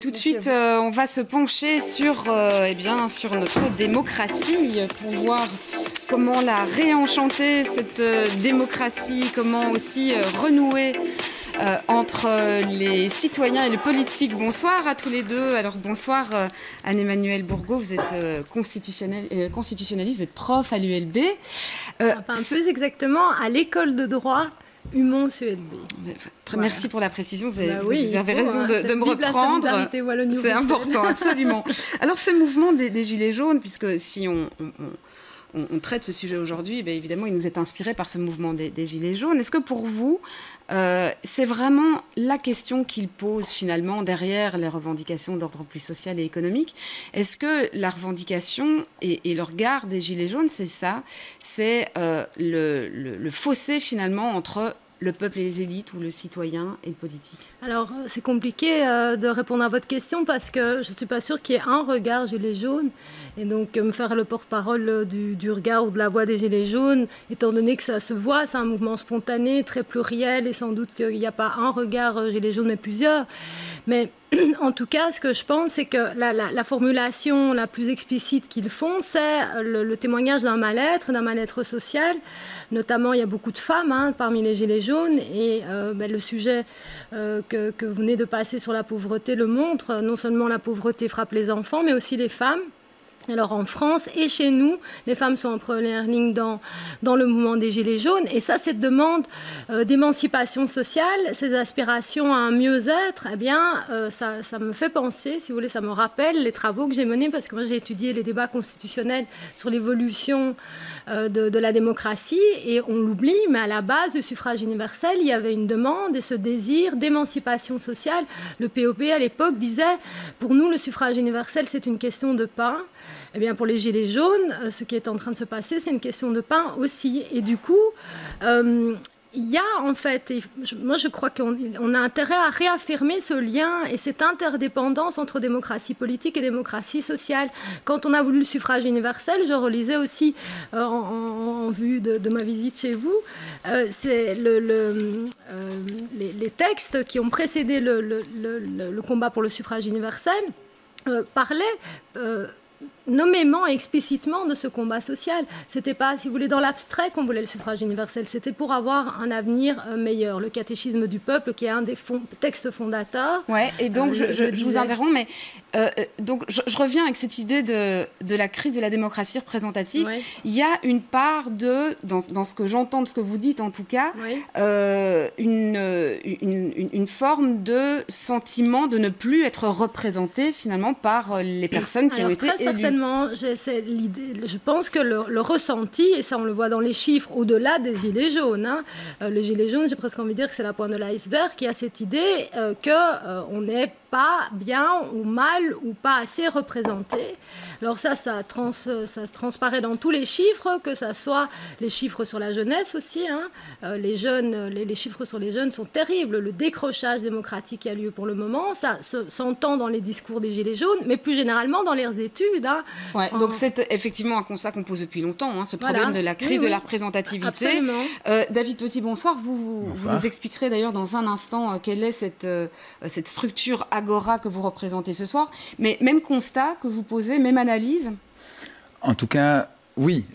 Tout de suite, on va se pencher sur notre démocratie pour voir comment la réenchanter, cette démocratie, comment aussi renouer entre les citoyens et le politique. Bonsoir à tous les deux. Alors bonsoir Anne-Emmanuelle Bourgault, vous êtes constitutionnaliste, vous êtes prof à l'ULB. Plus exactement à l'école de droit Humons-ULB. Merci pour la précision, vous avez raison de me reprendre. C'est important, absolument. Alors ce mouvement des Gilets jaunes, puisque si on traite ce sujet aujourd'hui, évidemment, il nous est inspiré par ce mouvement des Gilets jaunes. Est-ce que pour vous, c'est vraiment la question qu'il pose finalement derrière les revendications d'ordre plus social et économique? Est-ce que la revendication et le regard des Gilets jaunes, c'est ça? C'est le fossé finalement entre le peuple et les élites, ou le citoyen et le politique? Alors, c'est compliqué de répondre à votre question parce que je ne suis pas sûre qu'il y ait un regard Gilets jaunes. Et donc, me faire le porte-parole du regard ou de la voix des Gilets jaunes, étant donné que ça se voit, c'est un mouvement spontané, très pluriel, et sans doute qu'il n'y a pas un regard Gilets jaunes, mais plusieurs. Mais en tout cas, ce que je pense, c'est que la formulation la plus explicite qu'ils font, c'est le témoignage d'un mal-être social. Notamment, il y a beaucoup de femmes parmi les Gilets jaunes, et le sujet que vous venez de passer sur la pauvreté le montre. Non seulement la pauvreté frappe les enfants, mais aussi les femmes. Alors en France et chez nous, les femmes sont en première ligne dans le mouvement des Gilets jaunes. Et ça, cette demande d'émancipation sociale, ces aspirations à un mieux-être, ça me fait penser, si vous voulez, ça me rappelle les travaux que j'ai menés, parce que moi j'ai étudié les débats constitutionnels sur l'évolution de la démocratie, et on l'oublie, mais à la base du suffrage universel, il y avait une demande et ce désir d'émancipation sociale. Le POP à l'époque disait, pour nous, le suffrage universel, c'est une question de pain. Eh bien, pour les Gilets jaunes, ce qui est en train de se passer, c'est une question de pain aussi. Et du coup, il y a en fait, moi je crois qu'on a intérêt à réaffirmer ce lien et cette interdépendance entre démocratie politique et démocratie sociale. Quand on a voulu le suffrage universel, je relisais aussi en vue de ma visite chez vous, c'est les textes qui ont précédé le combat pour le suffrage universel parlaient nommément et explicitement de ce combat social. C'était pas, si vous voulez, dans l'abstrait qu'on voulait le suffrage universel, c'était pour avoir un avenir meilleur. Le catéchisme du peuple, qui est un des textes fondateurs. Ouais, et donc je vous interromps, mais donc je reviens avec cette idée de la crise de la démocratie représentative. Ouais. Il y a une part dans ce que j'entends, de ce que vous dites en tout cas, une forme de sentiment de ne plus être représenté finalement par les personnes qui ont été élues. Je pense que le ressenti, et ça on le voit dans les chiffres, au-delà des Gilets jaunes, les Gilets jaunes, j'ai presque envie de dire que c'est la pointe de l'iceberg, qui a cette idée qu'on n'est pas bien ou mal ou pas assez représenté. Alors ça transparaît dans tous les chiffres, que ça soit les chiffres sur la jeunesse aussi. Les chiffres sur les jeunes sont terribles. Le décrochage démocratique qui a lieu pour le moment, ça s'entend dans les discours des Gilets jaunes, mais plus généralement dans leurs études. Ouais, donc c'est effectivement un constat qu'on pose depuis longtemps, ce problème de la crise de la représentativité. Absolument. David Petit, bonsoir. Vous nous expliquerez d'ailleurs dans un instant quelle est cette structure agora que vous représentez ce soir. Mais même constat que vous posez, même analyse? En tout cas, oui.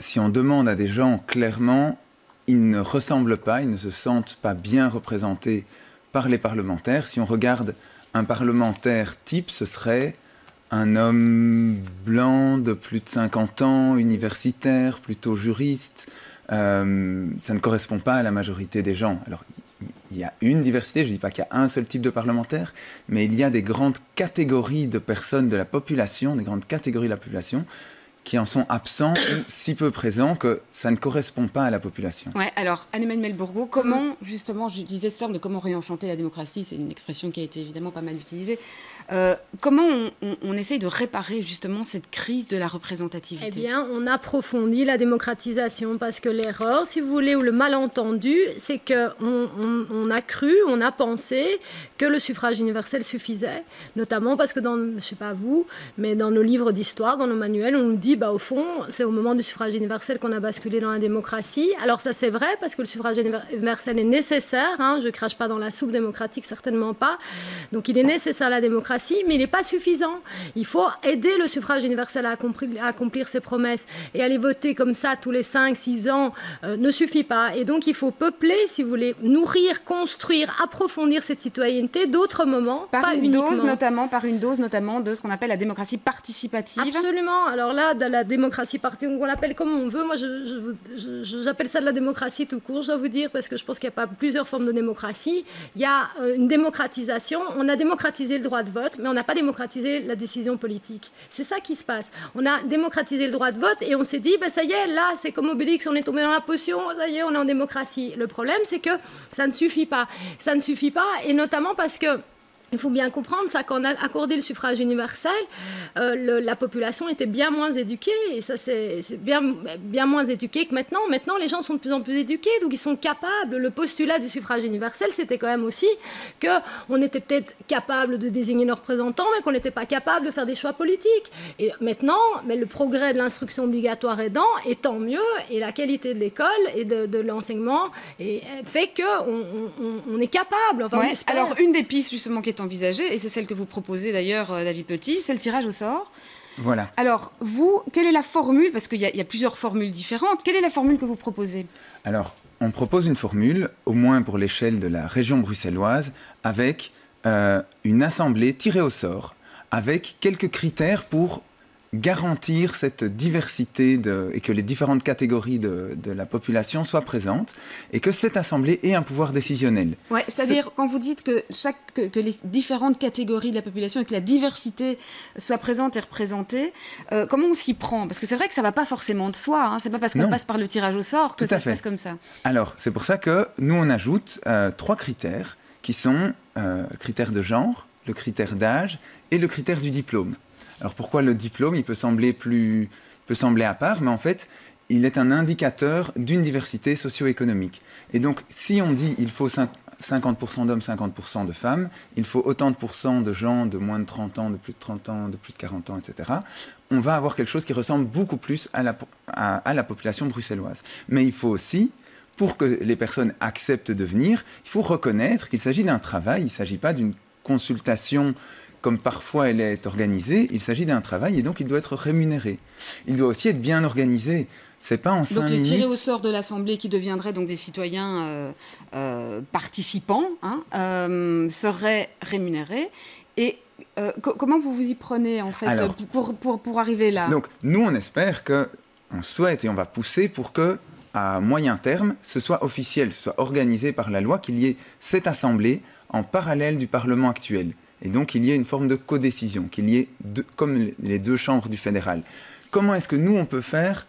Si on demande à des gens clairement, ils ne ressemblent pas, ils ne se sentent pas bien représentés par les parlementaires. Si on regarde un parlementaire type, ce serait un homme blanc de plus de 50 ans, universitaire, plutôt juriste. Ça ne correspond pas à la majorité des gens. Alors, il y a une diversité, je ne dis pas qu'il y a un seul type de parlementaire, mais il y a des grandes catégories de personnes de la population, des grandes catégories de la population, qui en sont absents ou si peu présents que ça ne correspond pas à la population. Ouais, alors, Anne-Emmanuelle Bourgault, comment, justement, j'utilisais ce terme de comment réenchanter la démocratie, c'est une expression qui a été évidemment pas mal utilisée. Comment on essaye de réparer justement cette crise de la représentativité? Eh bien, on approfondit la démocratisation, parce que l'erreur, si vous voulez, ou le malentendu, c'est qu'on a cru, on a pensé que le suffrage universel suffisait, notamment parce que je ne sais pas vous, mais dans nos livres d'histoire, dans nos manuels, on nous dit dit, au fond, c'est au moment du suffrage universel qu'on a basculé dans la démocratie. Alors ça, c'est vrai, parce que le suffrage universel est nécessaire. Je ne crache pas dans la soupe démocratique, certainement pas. Donc il est nécessaire la démocratie, mais il n'est pas suffisant. Il faut aider le suffrage universel à accomplir ses promesses. Et aller voter comme ça tous les 5-6 ans ne suffit pas. Et donc il faut peupler, si vous voulez, nourrir, construire, approfondir cette citoyenneté d'autres moments, par une dose notamment de ce qu'on appelle la démocratie participative. Absolument. Alors là, de la démocratie participative, on l'appelle comme on veut. Moi, j'appelle ça de la démocratie tout court, je dois vous dire, parce que je pense qu'il n'y a pas plusieurs formes de démocratie. Il y a une démocratisation. On a démocratisé le droit de vote, mais on n'a pas démocratisé la décision politique. C'est ça qui se passe. On a démocratisé le droit de vote et on s'est dit, ça y est, là, c'est comme Obélix, on est tombé dans la potion, ça y est, on est en démocratie. Le problème, c'est que ça ne suffit pas. Ça ne suffit pas, et notamment parce que il faut bien comprendre ça, quand on a accordé le suffrage universel, la population était bien moins éduquée, et ça c'est bien moins éduquée que maintenant. Maintenant, les gens sont de plus en plus éduqués, donc ils sont capables. Le postulat du suffrage universel, c'était quand même aussi qu'on était peut-être capable de désigner nos représentants, mais qu'on n'était pas capable de faire des choix politiques. Et maintenant, le progrès de l'instruction obligatoire aidant, et tant mieux, et la qualité de l'école et de l'enseignement fait qu'on est capable. Enfin, ouais. Alors, une des pistes justement qui est envisagée, et c'est celle que vous proposez d'ailleurs, David Petit, c'est le tirage au sort. Voilà. Alors, vous, quelle est la formule? Parce qu'il y a plusieurs formules différentes. Quelle est la formule que vous proposez? Alors, on propose une formule, au moins pour l'échelle de la région bruxelloise, avec une assemblée tirée au sort, avec quelques critères pour garantir cette diversité et que les différentes catégories de la population soient présentes et que cette assemblée ait un pouvoir décisionnel. Ouais, c'est-à-dire quand vous dites que les différentes catégories de la population et que la diversité soit présente et représentée, comment on s'y prend? Parce que c'est vrai que ça ne va pas forcément de soi, c'est pas parce qu'on passe par le tirage au sort que ça se passe comme ça. Alors, c'est pour ça que nous on ajoute 3 critères qui sont critères de genre, le critère d'âge et le critère du diplôme. Alors pourquoi le diplôme? Il peut sembler à part, mais en fait, il est un indicateur d'une diversité socio-économique. Et donc, si on dit il faut 50% d'hommes, 50% de femmes, il faut autant de pourcents de gens de moins de 30 ans, de plus de 30 ans, de plus de 40 ans, etc., on va avoir quelque chose qui ressemble beaucoup plus à la population bruxelloise. Mais il faut aussi, pour que les personnes acceptent de venir, il faut reconnaître qu'il s'agit d'un travail, il ne s'agit pas d'une consultation comme parfois elle est organisée, il s'agit d'un travail et donc il doit être rémunéré. Il doit aussi être bien organisé. C'est pas en 5 minutes. Donc les tirés au sort de l'Assemblée qui deviendraient donc des citoyens participants seraient rémunérés. Et comment vous vous y prenez en fait? Alors, pour arriver là? Donc nous on espère on souhaite et on va pousser pour que à moyen terme ce soit officiel, ce soit organisé par la loi, qu'il y ait cette Assemblée en parallèle du Parlement actuel. Et donc, il y a une forme de codécision, qu'il y ait, comme les 2 chambres du fédéral. Comment est-ce que nous, on peut faire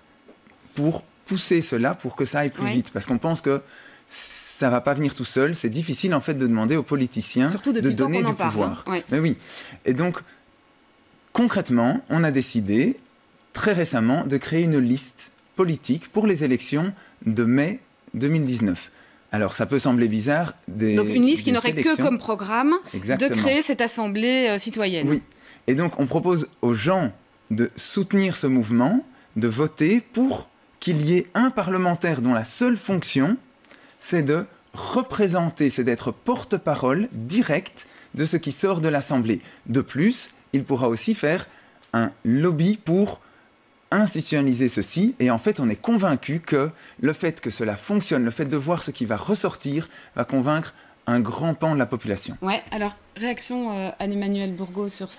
pour pousser cela, pour que ça aille plus vite? Parce qu'on pense que ça ne va pas venir tout seul. C'est difficile, en fait, de demander aux politiciens de donner du pouvoir. Mais oui. Et donc, concrètement, on a décidé, très récemment, de créer une liste politique pour les élections de mai 2019. Alors, ça peut sembler bizarre. Donc, une liste qui n'aurait que comme programme de créer cette assemblée citoyenne. Oui. Et donc, on propose aux gens de soutenir ce mouvement, de voter pour qu'il y ait un parlementaire dont la seule fonction, c'est de représenter, c'est d'être porte-parole direct de ce qui sort de l'Assemblée. De plus, il pourra aussi faire un lobby pour institutionnaliser ceci, et en fait on est convaincu que le fait que cela fonctionne, le fait de voir ce qui va ressortir, va convaincre un grand pan de la population. Ouais, alors réaction Anne-Emmanuelle Bourgault sur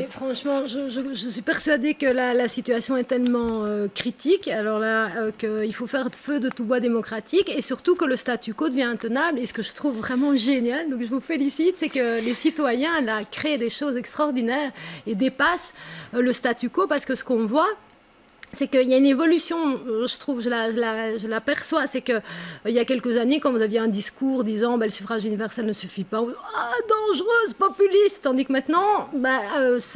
franchement, je suis persuadée que la situation est tellement critique, alors là, qu'il faut faire feu de tout bois démocratique, et surtout que le statu quo devient intenable. Et ce que je trouve vraiment génial, donc je vous félicite, c'est que les citoyens là créent des choses extraordinaires et dépassent le statu quo, parce que ce qu'on voit, c'est qu'il y a une évolution, je trouve, je la perçois. C'est qu'il y a quelques années, quand vous aviez un discours disant le suffrage universel ne suffit pas, dangereuse, populiste, tandis que maintenant,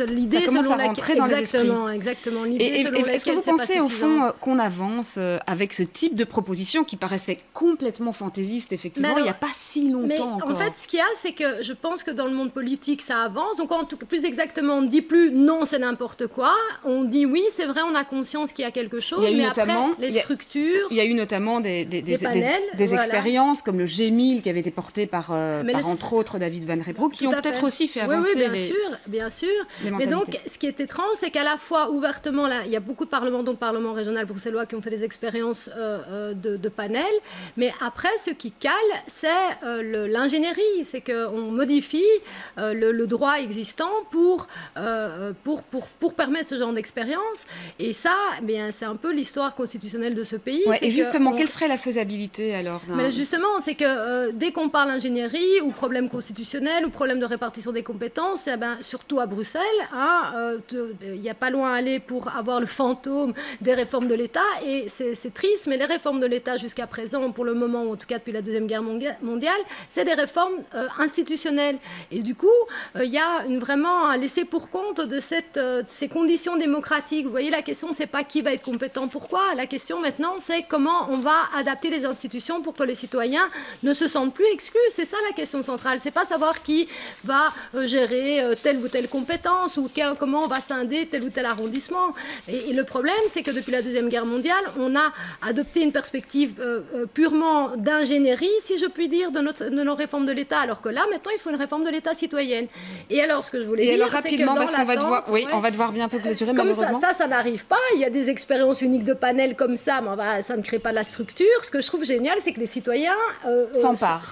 l'idée selon laquelle... Exactement. Est-ce que vous pensez au fond qu'on avance avec ce type de proposition qui paraissait complètement fantaisiste, effectivement, il n'y a pas si longtemps encore? En fait, ce qu'il y a, c'est que je pense que dans le monde politique, ça avance. Donc, en tout cas, plus exactement, on ne dit plus non, c'est n'importe quoi. On dit oui, c'est vrai, on a conscience qu'il y a quelque chose, mais après, les structures... Il y a eu notamment des expériences comme le G1000 qui avait été porté par entre autres David Van Reybrouck, qui ont peut-être aussi fait avancer bien sûr. Mais donc, ce qui est étrange, c'est qu'à la fois, ouvertement, là, il y a beaucoup de parlements, dont le Parlement régional bruxellois, qui ont fait des expériences de panel, mais après, ce qui cale, c'est l'ingénierie, c'est qu'on modifie le droit existant pour permettre ce genre d'expérience, et ça, c'est un peu l'histoire constitutionnelle de ce pays. Et justement, quelle serait la faisabilité alors Mais justement, c'est que dès qu'on parle ingénierie ou problème constitutionnel ou problème de répartition des compétences, surtout à Bruxelles, il n'y a pas loin à aller pour avoir le fantôme des réformes de l'État, et c'est triste, mais les réformes de l'État jusqu'à présent, pour le moment, ou en tout cas depuis la Deuxième Guerre mondiale, c'est des réformes institutionnelles. Et du coup, il y a vraiment un laisser pour compte de ces conditions démocratiques. Vous voyez, la question, c'est pas qui va être compétent, pourquoi. La question maintenant, c'est comment on va adapter les institutions pour que les citoyens ne se sentent plus exclus. C'est ça la question centrale. C'est pas savoir qui va gérer telle ou telle compétence ou comment on va scinder tel ou tel arrondissement. Et le problème, c'est que depuis la Deuxième Guerre mondiale, on a adopté une perspective purement d'ingénierie, si je puis dire, de nos réformes de l'État, alors que là, maintenant, il faut une réforme de l'État citoyenne. Et alors, ce que je voulais dire, c'est que dans l'attente... on va devoir bientôt clôturer, malheureusement. Ça n'arrive pas. Il y a des expériences uniques de panel comme ça, mais ça ne crée pas de la structure. Ce que je trouve génial, c'est que les citoyens s'emparent.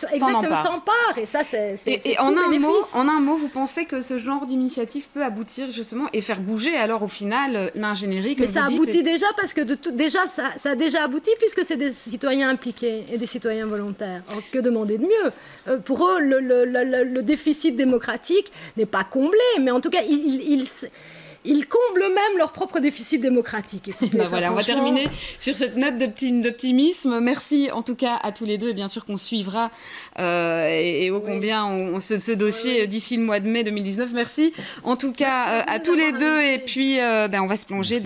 Et ça, c'est en un mot, vous pensez que ce genre d'initiative peut aboutir justement et faire bouger alors au final l'ingénierie, mais ça aboutit déjà parce que ça a déjà abouti puisque c'est des citoyens impliqués et des citoyens volontaires. Alors, que demander de mieux? Pour eux, le déficit démocratique n'est pas comblé, mais en tout cas, ils comblent même leur propre déficit démocratique. Écoutez, on va terminer sur cette note d'optimisme. Merci en tout cas à tous les deux, et bien sûr qu'on suivra combien ce dossier d'ici le mois de mai 2019. Merci en tout cas à tous les deux, et puis on va se plonger